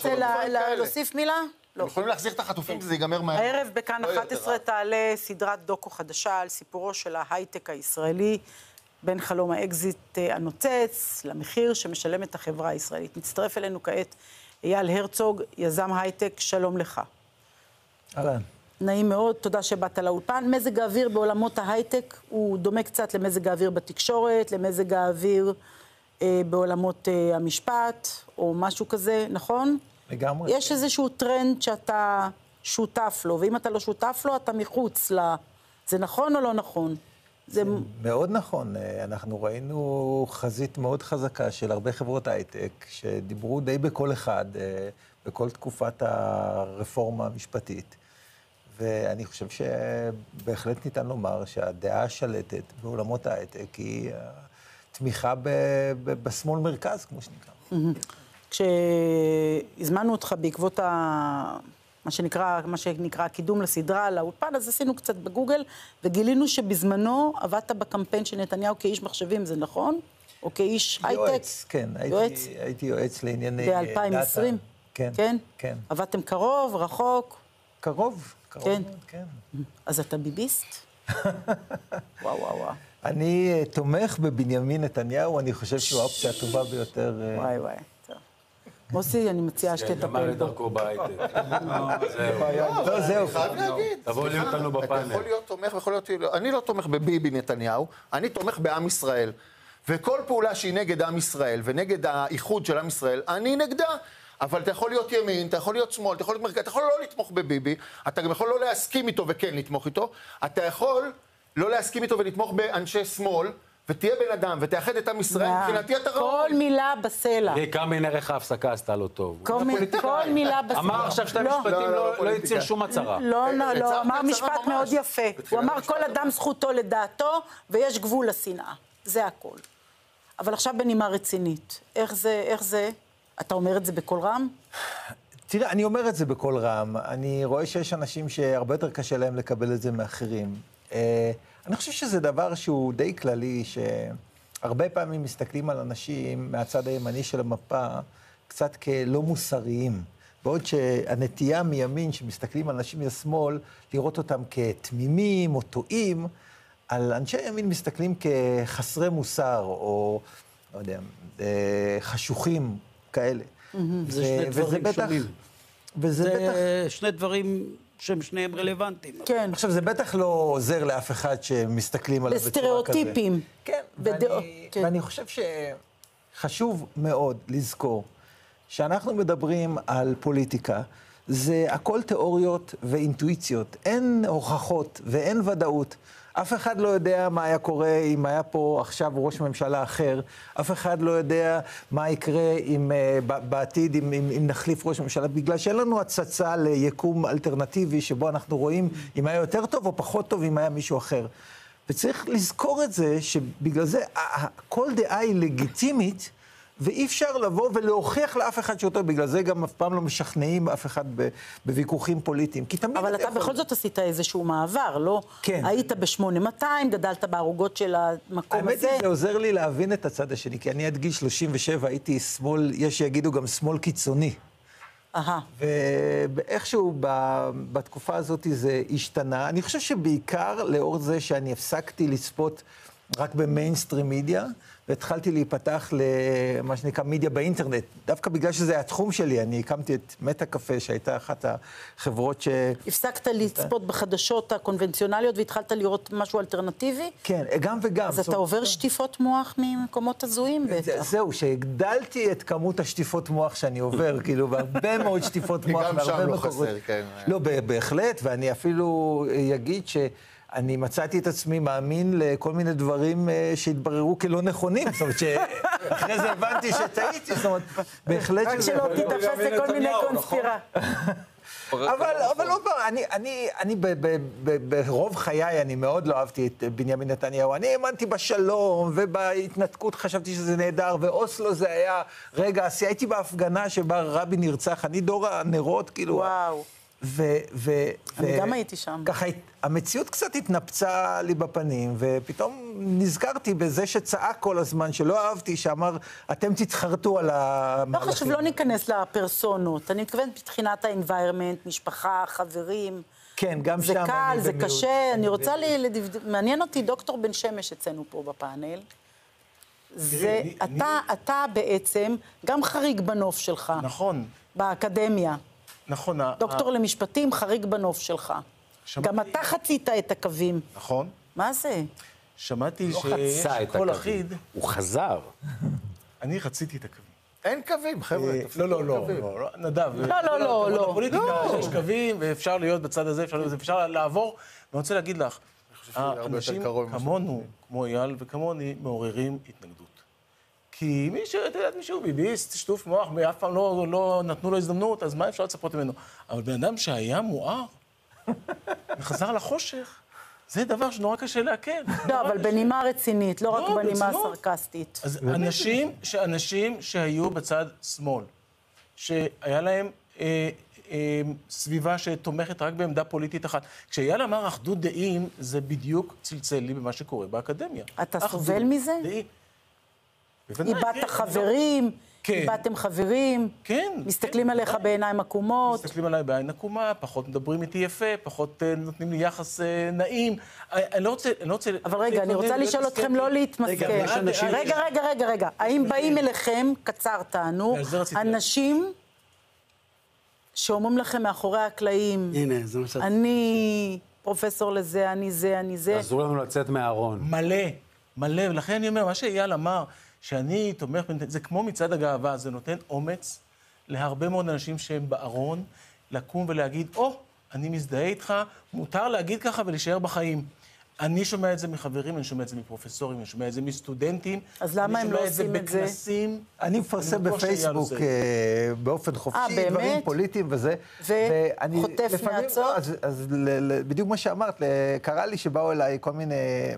רוצה להוסיף מילה? לא. יכולים להחזיר את החטופים, זה ייגמר מהר. הערב בכאן 11 תעלה סדרת דוקו חדשה על סיפורו של ההייטק הישראלי, בין חלום האקזיט הנוצץ למחיר שמשלמת החברה הישראלית. מצטרף אלינו כעת אייל הרצוג, יזם הייטק, שלום לך. אהלן. נעים מאוד, תודה שבאת לאולפן. מזג האוויר בעולמות ההייטק הוא דומה קצת למזג האוויר בתקשורת, למזג האוויר בעולמות המשפט, או משהו כזה, נכון? לגמרי. יש איזשהו טרנד שאתה שותף לו, ואם אתה לא שותף לו, אתה מחוץ ל... זה נכון או לא נכון? זה מאוד נכון. אנחנו ראינו חזית מאוד חזקה של הרבה חברות הייטק, שדיברו די בכל אחד, בכל תקופת הרפורמה המשפטית. ואני חושב שבהחלט ניתן לומר שהדעה השלטת בעולמות ההייטק היא תמיכה בשמאל מרכז, כמו שנקרא. כשהזמנו אותך בעקבות מה שנקרא קידום לסדרה לאולפן, אז עשינו קצת בגוגל, וגילינו שבזמנו עבדת בקמפיין של נתניהו כאיש מחשבים, זה נכון? או כאיש הייטק? יועץ, כן. הייתי יועץ לענייני ב-2020? כן, כן? כן. עבדתם קרוב, רחוק? קרוב מאוד, כן. אז אתה ביביסט? וואו. אני תומך בבנימין נתניהו, אני חושב שהוא האופציה הטובה ביותר. וואי. מוסי, אני מציעה שתטפל בו. למד לדרכו בהייטק. זהו. חייב להגיד. תבוא להיות אותנו בפאנל. אתה יכול להיות תומך ויכול להיות... אני לא תומך בביבי נתניהו, אני תומך בעם ישראל. וכל פעולה שהיא נגד עם ישראל ונגד האיחוד של עם ישראל, אני נגדה. אבל אתה יכול להיות ימין, אתה יכול להיות שמאל, אתה יכול להיות מרכז, אתה יכול לא לתמוך בביבי, אתה גם יכול לא להסכים איתו וכן לתמוך איתו, אתה יכול לא להסכים איתו ולתמוך באנשי שמאל, ותהיה בן אדם, ותאחד את עם ישראל, מבחינתי אתה ראוי. כל מילה בסלע. כמה ערך ההפסקה עשתה לו טוב. כל מילה בסלע. אמר עכשיו שתי משפטים, לא יציר שום הצהרה. לא, אמר משפט מאוד יפה. הוא אמר כל אדם זכותו לדעתו, ויש גבול לשנאה. זה הכל. אבל עכשיו בנימה רצינית. איך זה? אתה אומר את זה בכל רם? תראה, אני אומר את זה בכל רם. אני רואה שיש אנשים שהרבה יותר קשה להם לקבל את זה מאחרים. אני חושב שזה דבר שהוא די כללי, שהרבה פעמים מסתכלים על אנשים מהצד הימני של המפה קצת כלא מוסריים. בעוד שהנטייה מימין שמסתכלים על אנשים מהשמאל, לראות אותם כתמימים או טועים, על אנשי הימין מסתכלים כחסרי מוסר או, לא יודע, חשוכים כאלה. זה שני דברים שונים. זה שני דברים שהם שניהם רלוונטיים. כן. עכשיו, זה בטח לא עוזר לאף אחד שמסתכלים עליו בצורה כזה. בסטריאוטיפים. כן, ואני חושב שחשוב מאוד לזכור שאנחנו מדברים על פוליטיקה, זה הכל תיאוריות ואינטואיציות, אין הוכחות ואין ודאות. אף אחד לא יודע מה היה קורה אם היה פה עכשיו ראש ממשלה אחר, אף אחד לא יודע מה יקרה בעתיד אם נחליף ראש ממשלה, בגלל שאין לנו הצצה ליקום אלטרנטיבי שבו אנחנו רואים אם היה יותר טוב או פחות טוב אם היה מישהו אחר. וצריך לזכור את זה שבגלל זה כל דעה היא לגיטימית, ואי אפשר לבוא ולהוכיח לאף אחד שאותו, בגלל זה גם אף פעם לא משכנעים אף אחד בוויכוחים פוליטיים. אבל אתה בכל זאת עשית איזשהו מעבר, לא? כן. היית ב-8200, גדלת בערוגות של המקום הזה. האמת היא, זה עוזר לי להבין את הצד השני, כי אני עד גיל 37 הייתי שמאל, יש שיגידו גם שמאל קיצוני. ואיכשהו בתקופה הזאת זה השתנה. אני חושב שבעיקר לאור זה שאני הפסקתי לצפות רק במיינסטרים מידיה, והתחלתי להיפתח למה שנקרא מידיה באינטרנט. דווקא בגלל שזה התחום שלי, אני הקמתי את מטה קפה, שהייתה אחת החברות הפסקת לצפות בחדשות הקונבנציונליות, והתחלת לראות משהו אלטרנטיבי? כן, גם וגם. אז אתה עובר שטיפות מוח ממקומות הזויים בטח. זהו, שהגדלתי את כמות השטיפות מוח שאני עובר, כאילו, והרבה מאוד שטיפות מוח. גם שם לא חסר, כן. לא, בהחלט, ואני אפילו אגיד אני מצאתי את עצמי מאמין לכל מיני דברים שהתבררו כלא נכונים. זאת אומרת שאחרי זה הבנתי שטעיתי, זאת אומרת, בהחלט רק שלא תתאפס לכל מיני קונספירה. אבל לא, אני ברוב חיי, אני מאוד לא אהבתי את בנימין נתניהו. אני האמנתי בשלום, ובהתנתקות חשבתי שזה נהדר, ואוסלו זה היה רגע, הייתי בהפגנה שבה רבין נרצח, אני דור הנרות, כאילו. וואו. אני גם הייתי שם. ככה, המציאות קצת התנפצה לי בפנים, ופתאום נזכרתי בזה שצעק כל הזמן, שלא אהבתי, שאמר, אתם תתחרטו על המהלכים. לא חשוב, לא ניכנס לפרסונות. אני מתכוונת מבחינת ה-environment, משפחה, חברים. כן, גם שם זה קל, זה במיעוט. קשה. אני רוצה מעניין אותי דוקטור בן שמש אצלנו פה בפאנל. אתה בעצם גם חריג בנוף שלך. נכון. באקדמיה. נכון. דוקטור למשפטים, חריג בנוף שלך. גם אתה חצית את הקווים. נכון. מה זה? שמעתי לא שיש חצה את קול הקווים. אחיד. הוא חזר. אני רציתי את הקווים. אין קווים, חבר'ה. לא, נדב. לא. בפוליטיקה יש קווים, ואפשר להיות בצד הזה, אפשר לעבור. ואני רוצה להגיד לך, האנשים כמונו, כמו אייל וכמוני, מעוררים התנגדות. כי מישהו ביביסט, שטוף מוח, ואף פעם לא נתנו לו הזדמנות, אז מה אפשר לצפות ממנו? אבל בן אדם שהיה מואר, וחזר לחושך, זה דבר שנורא קשה לעכל. לא, אבל בנימה רצינית, לא רק בנימה סרקסטית. אז אנשים שהיו בצד שמאל, שהיה להם סביבה שתומכת רק בעמדה פוליטית אחת. כשאייל אמר אחדות דעים, זה בדיוק צלצל לי במה שקורה באקדמיה. אתה סובל מזה? איבדת חברים? כן. איבדתם חברים? כן. מסתכלים עליך בעיניים עקומות? מסתכלים עליי בעין עקומה, פחות מדברים איתי יפה, פחות נותנים לי יחס נעים. אני לא רוצה... אבל רגע, אני רוצה לשאול אתכם לא להתמסכן. רגע. האם באים אליכם, קצר תענו, אנשים שאומרים לכם מאחורי הקלעים, הנה, זה מה שאת... אני פרופסור לזה, אני זה. תעזרו לנו לצאת מהארון. מלא, ולכן אני אומר, מה שאייל אמר, שאני תומך, זה כמו מצד הגאווה, זה נותן אומץ להרבה מאוד אנשים שהם בארון, לקום ולהגיד, אני מזדהה איתך, מותר להגיד ככה ולהישאר בחיים. אני שומע את זה מחברים, אני שומע את זה מפרופסורים, אני שומע את זה מסטודנטים. אז למה הם לא עושים את זה? בכנסים. אני מפרסם בפייסבוק באופן חופשי, דברים פוליטיים וזה. וחוטף מהצות? אז בדיוק מה שאמרת, קרה לי שבאו אליי כל מיני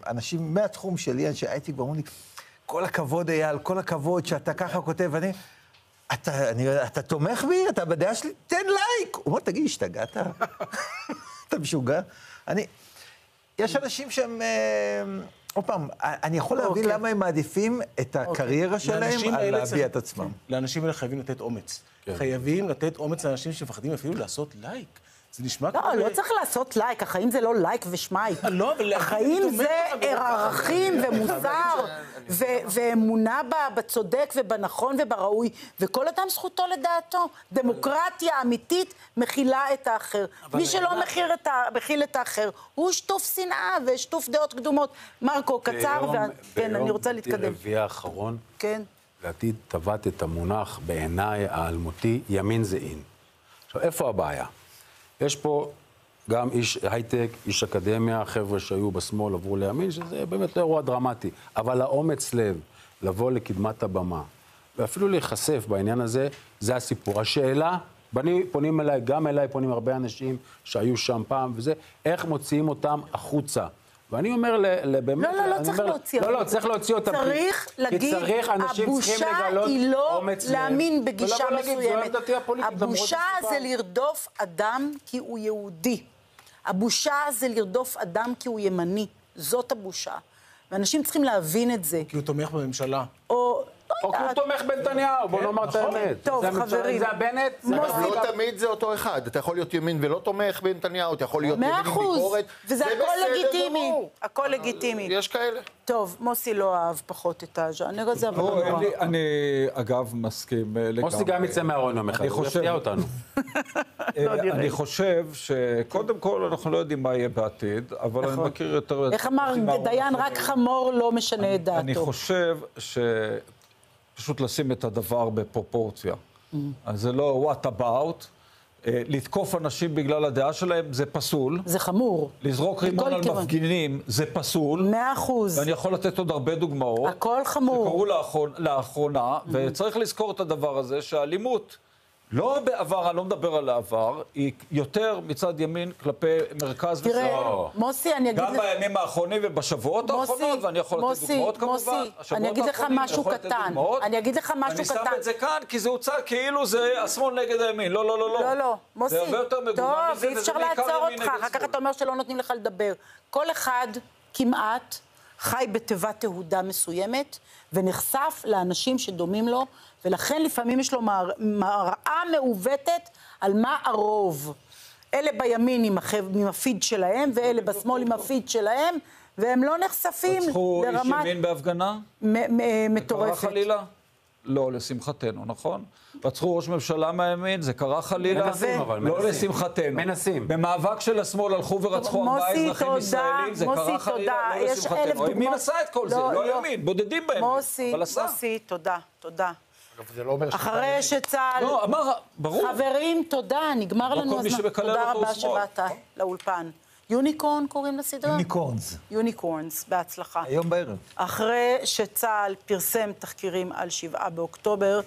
אנשים מהתחום שלי, שהייתי כבר, אמרו לי, כל הכבוד אייל, כל הכבוד שאתה ככה כותב, אתה תומך בי? אתה בדעה שלי? תן לייק! הוא אומר, תגיד, השתגעת? אתה משוגע? יש אנשים שהם... עוד פעם, אני יכול להבין למה הם מעדיפים את הקריירה שלהם על להביע את עצמם. לאנשים האלה חייבים לתת אומץ. חייבים לתת אומץ לאנשים שמפחדים אפילו לעשות לייק. זה נשמע כמו... לא צריך לעשות לייק, החיים זה לא לייק ושמייק. החיים זה ערכים ומוסר ואמונה בצודק ובנכון ובראוי, וכל אדם זכותו לדעתו. דמוקרטיה אמיתית מכילה את האחר. מי שלא מכיל את האחר, הוא שטוף שנאה ושטוף דעות קדומות. מרקו, קצר, כן, אני רוצה להתקדם. ביום רביעי האחרון, כן. לדעתי טבעת את המונח בעיניי האלמותי, ימין זה אין. עכשיו, איפה הבעיה? יש פה גם איש הייטק, איש אקדמיה, חבר'ה שהיו בשמאל עברו לימין, שזה באמת לא אירוע דרמטי. אבל האומץ לב, לבוא לקדמת הבמה, ואפילו להיחשף בעניין הזה, זה הסיפור. השאלה, פונים אליי, גם אליי פונים הרבה אנשים שהיו שם פעם, וזה, איך מוציאים אותם החוצה. ואני אומר באמת... לא צריך להוציא אותם. לא, צריך להוציא אותם. צריך להגיד, הבושה היא לא להאמין בגישה מסוימת. הבושה זה לרדוף אדם כי הוא יהודי. הבושה זה לרדוף אדם כי הוא ימני. זאת הבושה. ואנשים צריכים להבין את זה. כי הוא תומך בממשלה. או כי הוא תומך בנתניהו, בוא נאמר את האמת. טוב, חברים. זה הבנט. לא תמיד זה אותו אחד. אתה יכול להיות ימין ולא תומך בנתניהו, אתה יכול להיות ימין עם ביקורת. וזה הכל לגיטימי. הכל לגיטימי. יש כאלה. טוב, מוסי לא אהב פחות את הז'אנר הזה, אבל לא נורא. אני, אגב, מסכים לגמרי. מוסי גם יצא מהארון יום אחד, הוא יפתיע אותנו. אני חושב שקודם כל אנחנו לא יודעים מה יהיה בעתיד, אבל אני מכיר יותר... איך אמר דיין, רק חמור לא משנה את דעתו. אני חושב פשוט לשים את הדבר בפרופורציה. אז זה לא what about, לתקוף אנשים בגלל הדעה שלהם זה פסול. זה חמור. לזרוק רימון על מפגינים זה פסול. 100%. ואני יכול לתת עוד הרבה דוגמאות. הכל חמור. שקרו לאחרונה, וצריך לזכור את הדבר הזה שהאלימות לא בעבר, אני לא מדבר על העבר, היא יותר מצד ימין כלפי מרכז ושמאל. תראה, מוסי, אני אגיד גם בימים האחרונים ובשבועות האחרונות, ואני יכול לתת דוגמאות כמובן. מוסי, אני אגיד לך משהו קטן. אני אגיד לך משהו קטן. אני שם את זה כאן, כי זה הוצג כאילו זה השמאל נגד הימין. לא, לא, לא, לא. לא, מוסי. זה הרבה יותר מגוון מזה, טוב, אי אפשר לעצור אותך. אחר כך אתה אומר שלא נותנים לך לדבר. כל אחד כמעט חי בתיבת תהודה מסוימת, ונחשף לאנשים שדומים לו, ולכן לפעמים יש לו מראה מעוותת על מה הרוב. אלה בימין עם הפיד שלהם, ואלה בשמאל עם הפיד שלהם, והם לא נחשפים רצחו לרמת... איש ימין בהפגנה? מטורפת. קרה חלילה? לא, לשמחתנו, נכון? רצחו ראש ממשלה מהימין, זה קרה חלילה? מנסים, אבל לא לשמחתנו. מנסים. במאבק של השמאל הלכו ורצחו 4 אזרחים ישראלים, זה קרה חלילה? לא לשמחתנו. הימין עשה את כל זה, לא הימין, בודדים בימין, אבל עשה. מוסי, תודה. אגב, זה לא אומר אחרי שצה"ל... לא, אמר, ברור. חברים, תודה, נגמר לנו כל מי הזמן. שמקלל תודה אותו רבה הוא שמאל. שבאת לאולפן. יוניקורן קוראים לסדרה? יוניקורנס. יוניקורנס, בהצלחה. היום בערב. אחרי שצה"ל פרסם תחקירים על 7 באוקטובר,